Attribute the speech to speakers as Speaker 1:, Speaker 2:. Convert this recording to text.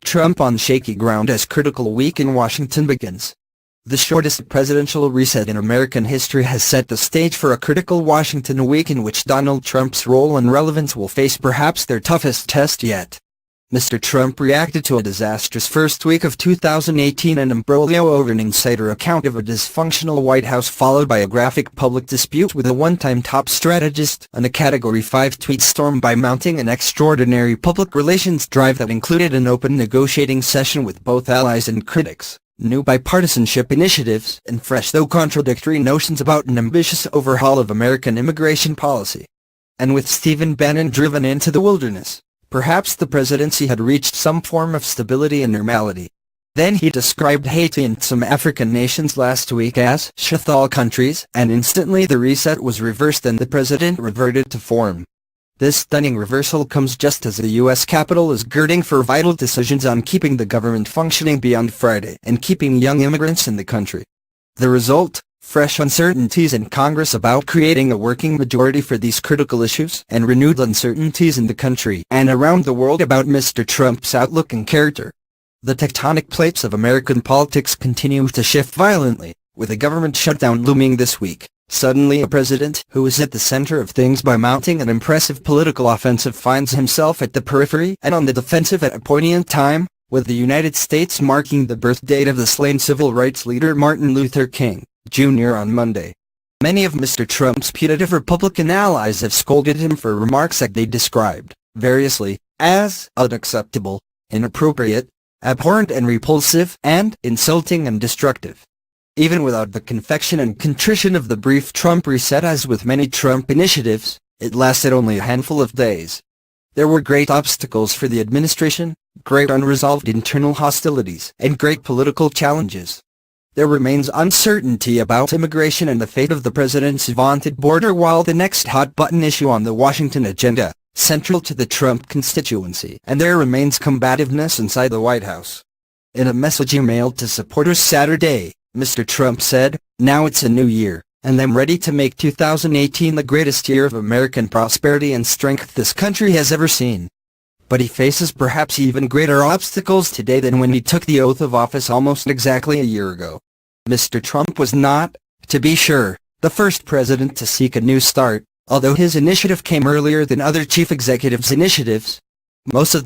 Speaker 1: Trump on shaky ground as critical week in Washington begins. The shortest presidential reset in American history has set the stage for a critical Washington week in which Donald Trump's role and relevance will face perhaps their toughest test yet. Mr. Trump reacted to a disastrous first week of 2018, an imbroglio over an insider account of a dysfunctional White House followed by a graphic public dispute with a one-time top strategist, and a Category 5 tweet storm by mounting an extraordinary public relations drive that included an open negotiating session with both allies and critics, new bipartisanship initiatives, and fresh though contradictory notions about an ambitious overhaul of American immigration policy. And with Stephen Bannon driven into the wilderness, perhaps the presidency had reached some form of stability and normality. Then he described Haiti and some African nations last week as shithole countries, and instantly the reset was reversed and the president reverted to form. This stunning reversal comes just as the U.S. Capitol is girding for vital decisions on keeping the government functioning beyond Friday and keeping young immigrants in the country. The result? Fresh uncertainties in Congress about creating a working majority for these critical issues, and renewed uncertainties in the country and around the world about Mr. Trump's outlook and character. The tectonic plates of American politics continue to shift violently, with a government shutdown looming this week. Suddenly a president who is at the center of things by mounting an impressive political offensive finds himself at the periphery and on the defensive at a poignant time, with the United States marking the birth date of the slain civil rights leader Martin Luther King, Jr. on Monday. Many of Mr. Trump's putative Republican allies have scolded him for remarks that they described, variously, as unacceptable, inappropriate, abhorrent and repulsive, and insulting and destructive. Even without the confection and contrition of the brief Trump reset, as with many Trump initiatives, it lasted only a handful of days. There were great obstacles for the administration, great unresolved internal hostilities, and great political challenges. There remains uncertainty about immigration and the fate of the president's vaunted border, while the next hot-button issue on the Washington agenda, central to the Trump constituency, and there remains combativeness inside the White House. In a message he mailed to supporters Saturday, Mr. Trump said, "Now it's a new year, and I'm ready to make 2018 the greatest year of American prosperity and strength this country has ever seen." But he faces perhaps even greater obstacles today than when he took the oath of office almost exactly a year ago. Mr. Trump was not, to be sure, the first president to seek a new start, although his initiative came earlier than other chief executives' initiatives. Most of the